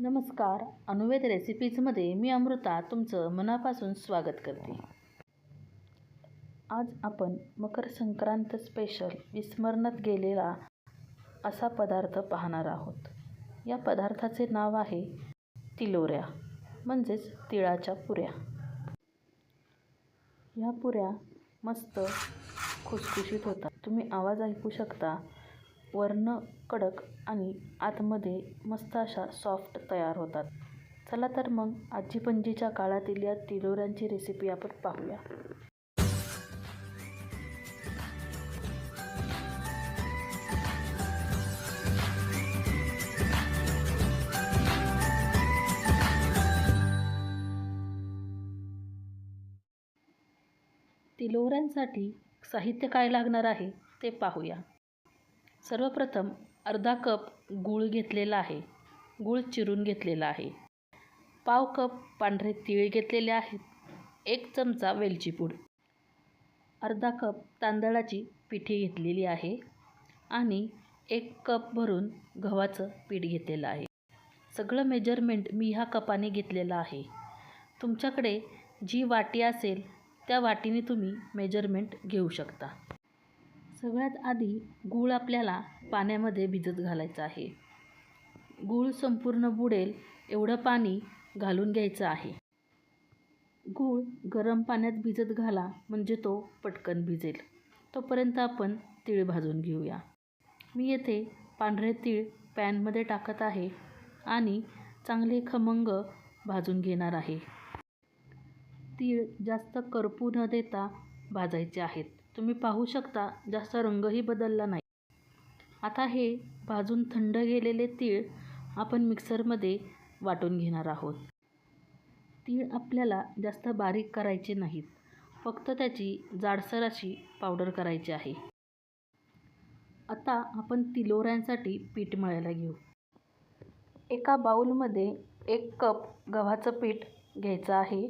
नमस्कार. अनुवेद रेसिपीजमध्ये मी अमृता तुमचं मनापासून स्वागत करते. आज आपण मकर संक्रांत स्पेशल विस्मरणात गेलेला असा पदार्थ पाहणार आहोत. या पदार्थाचे नाव आहे तिलोऱ्या, म्हणजेच तिळाच्या पुऱ्या. ह्या पुऱ्या मस्त खुसखुशीत होतात. तुम्ही आवाज ऐकू शकता. वरनं कडक आणि आतमध्ये मस्त अशा सॉफ्ट तयार होतात. चला तर मग आजी पणजीच्या काळातील या तिलोऱ्यांची रेसिपी आपण पाहूया. तिलोऱ्यांसाठी साहित्य काय लागणार आहे ते पाहूया. सर्वप्रथम अर्धा कप गूळ घेतलेला आहे. गूळ चिरून घेतलेला आहे. पाव कप पांढरे तीळ घेतलेले आहेत. 1 चमचा वेलची पूड, अर्धा कप तांदळाची पिठी घेतलेली आहे आणि 1 कप भरून गव्हाचं पीठ घेतलेलं आहे. सगळं मेजरमेंट मी ह्या कपाने घेतलेलं आहे. तुमच्याकडे जी वाटी असेल त्या वाटीने तुम्ही मेजरमेंट घेऊ शकता. सगळ्यात आधी गूळ आपल्याला पाण्यामध्ये भिजत घालायचं आहे. गूळ संपूर्ण बुडेल एवढं पाणी घालून घ्यायचं आहे. गूळ गरम पाण्यात भिजत घाला म्हणजे तो पटकन भिजेल. तोपर्यंत आपण तीळ भाजून घेऊया. मी येथे पांढरे तीळ पॅनमध्ये टाकत आहे आणि चांगले खमंग भाजून घेणार आहे. तीळ जास्त करपू न देता भाजायचे आहेत. तुम्ही पाहू शकता जास्त रंगही बदलला नाही. आता हे भाजून थंड गेलेले तीळ आपण मिक्सरमध्ये वाटून घेणार आहोत. तीळ आपल्याला जास्त बारीक करायचे नाहीत, फक्त त्याची जाडसर अशी पावडर करायची आहे. आता आपण तिलोऱ्यांसाठी पीठ मळायला घेऊ. एका बाउलमध्ये 1 कप गव्हाचं पीठ घ्यायचं आहे.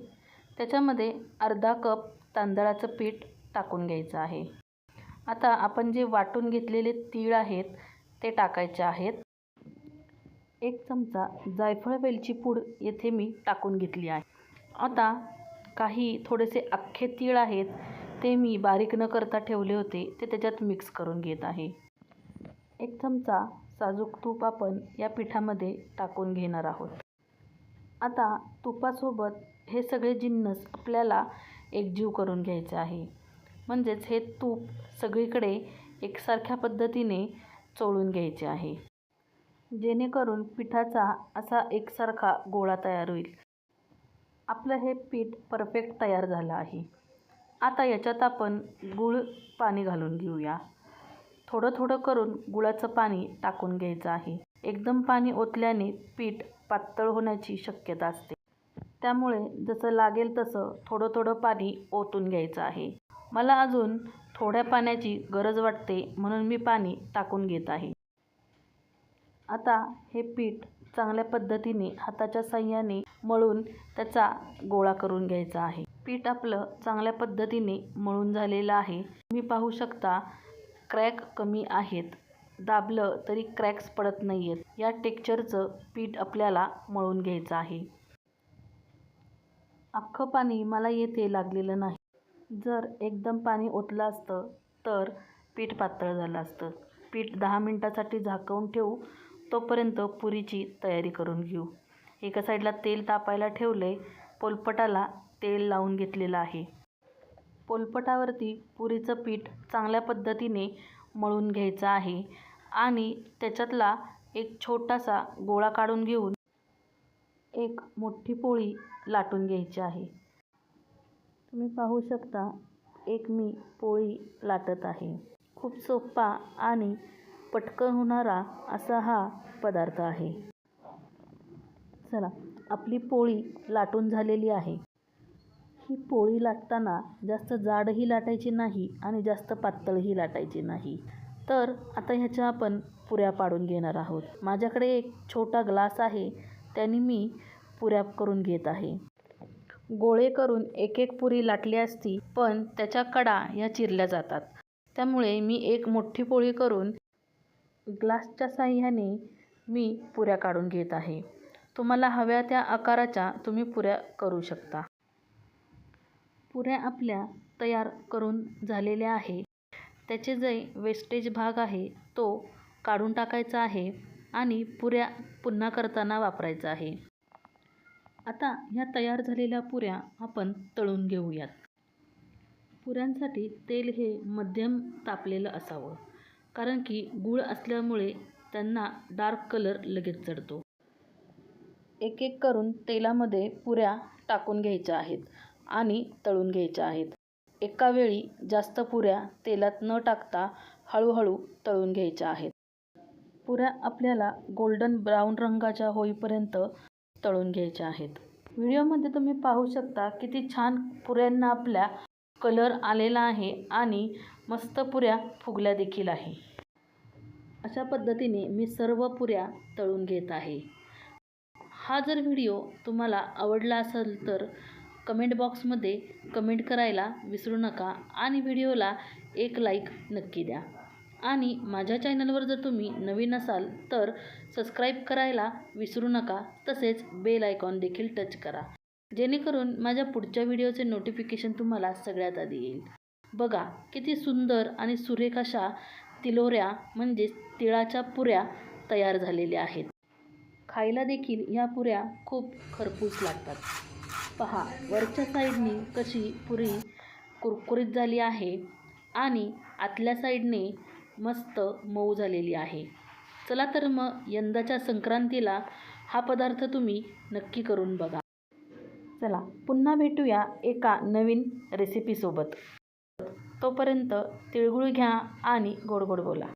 त्याच्यामध्ये अर्धा कप तांदळाचं पीठ टाकून घ्यायचं आहे. आता आपण जे वाटून घेतलेले तीळ आहेत ते टाकायचे आहेत. 1 चमचा जायफळ वेलची पूड येथे मी टाकून घेतली आहे. आता काही थोडेसे अख्खे तीळ आहेत ते मी बारीक न करता ठेवले होते ते त्याच्यात मिक्स करून घेत आहे. 1 चमचा साजूक तूप आपण या पिठामध्ये टाकून घेणार आहोत. आता तुपासोबत हे सगळे जिन्नस आपल्याला एकजीव करून घ्यायचे आहे. म्हणजेच हे तूप सगळीकडे एकसारख्या पद्धतीने चोळून घ्यायचे आहे, जेणेकरून पिठाचा असा एकसारखा गोळा तयार होईल. आपलं हे पीठ परफेक्ट तयार झालं आहे. आता याच्यात आपण गूळ पाणी घालून घेऊया. थोडं थोडं करून गुळाचं पाणी टाकून घ्यायचं आहे. एकदम पाणी ओतल्याने पीठ पातळ होण्याची शक्यता असते. त्यामुळे जसं लागेल तसं थोडं थोडं पाणी ओतून घ्यायचं आहे. मला अजून थोड्या पाण्याची गरज वाटते म्हणून मी पाणी टाकून घेत आहे. आता हे पीठ चांगल्या पद्धतीने हाताच्या साहाय्याने मळून त्याचा गोळा करून घ्यायचा आहे. पीठ आपलं चांगल्या पद्धतीने मळून झालेलं आहे. तुम्ही पाहू शकता क्रॅक कमी आहेत. दाबलं तरी क्रॅक्स पडत नाही आहेत. या टेक्स्चरचं पीठ आपल्याला मळून घ्यायचं आहे. अख्खं पाणी मला येथे लागलेलं नाही. जर एकदम पाणी ओतलं असतं तर पीठ पातळ झालं असतं. पीठ 10 मिनिटासाठी झाकवून ठेवू. तोपर्यंत पुरीची तयारी करून घेऊ. एका साईडला तेल तापायला ठेवले. पोलपटाला तेल लावून घेतलेलं आहे. पोलपटावरती पुरीचं पीठ चांगल्या पद्धतीने मळून घ्यायचं आहे आणि त्याच्यातला एक छोटासा गोळा काढून घेऊन एक मोठी पोळी लाटून घ्यायची आहे. तुम्ही पाहू शकता एक मी पोळी लाटत आहे. खूप सोपा आणि पटकन होणारा असा हा पदार्थ आहे. चला, आपली पोळी लाटून झालेली आहे. ही पोळी लाटताना जास्त जाडही लाटायची नाही आणि जास्त पातळही लाटायची नाही. तर आता ह्याच्या आपण पुऱ्या पाडून घेणार आहोत. माझ्याकडे एक छोटा ग्लास आहे, त्याने मी पुऱ्या करून घेत आहे. गोळे करून एक एक पुरी लाटली असती, पण त्याच्या कडा ह्या चिरल्या जातात. त्यामुळे मी एक मोठी पोळी करून ग्लासच्या साहाय्याने मी पुऱ्या काढून घेत आहे. तुम्हाला हव्या त्या आकाराच्या तुम्ही पुऱ्या करू शकता. पुऱ्या आपल्या तयार करून झालेल्या आहे. त्याचे जे वेस्टेज भाग आहे तो काढून टाकायचा आहे आणि पुऱ्या पुन्हा करताना वापरायचा आहे. आता ह्या तयार झालेल्या पुऱ्या आपण तळून घेऊयात. पुऱ्यांसाठी तेल हे मध्यम तापलेलं असावं, कारण की गूळ असल्यामुळे त्यांना डार्क कलर लगेच चढतो. एक एक करून तेलामध्ये पुऱ्या टाकून घ्यायच्या आहेत आणि तळून घ्यायच्या आहेत. एका वेळी जास्त पुऱ्या तेलात न टाकता हळूहळू तळून घ्यायच्या आहेत. पुऱ्या आपल्याला गोल्डन ब्राऊन रंगाच्या होईपर्यंत तळून घ्यायच्या आहेत. व्हिडिओमध्ये तुम्ही पाहू शकता किती छान पुऱ्यांना आपल्या कलर आलेला आहे आणि मस्त पुऱ्या फुगल्या देखील आहे. अशा पद्धतीने मी सर्व पुऱ्या तळून घेत आहे. हा जर व्हिडिओ तुम्हाला आवडला असेल तर कमेंट बॉक्समध्ये कमेंट करायला विसरू नका आणि व्हिडिओला एक लाईक नक्की द्या. आणि माझ्या चॅनलवर जर तुम्ही नवीन असाल तर सबस्क्राईब करायला विसरू नका. तसेच बेल आयकॉन देखील टच करा, जेणेकरून माझ्या पुढच्या व्हिडिओचे नोटिफिकेशन तुम्हाला सगळ्यात आधी येईल. बघा किती सुंदर आणि सुरेख अशा तिलोऱ्या म्हणजेच तिळाच्या पुऱ्या तयार झालेल्या आहेत. खायला देखील ह्या पुऱ्या खूप खरपूस लागतात. पहा वरच्या साईडने कशी पुरी कुरकुरीत झाली आहे आणि आतल्या साईडने मस्त मऊ झालेली आहे. चला तर मग यंदाच्या संक्रांतीला हा पदार्थ तुम्ही नक्की करून बघा. चला पुन्हा भेटूया एका नवीन रेसिपीसोबत. तोपर्यंत तिळगुळ घ्या आणि गोड गोड बोला.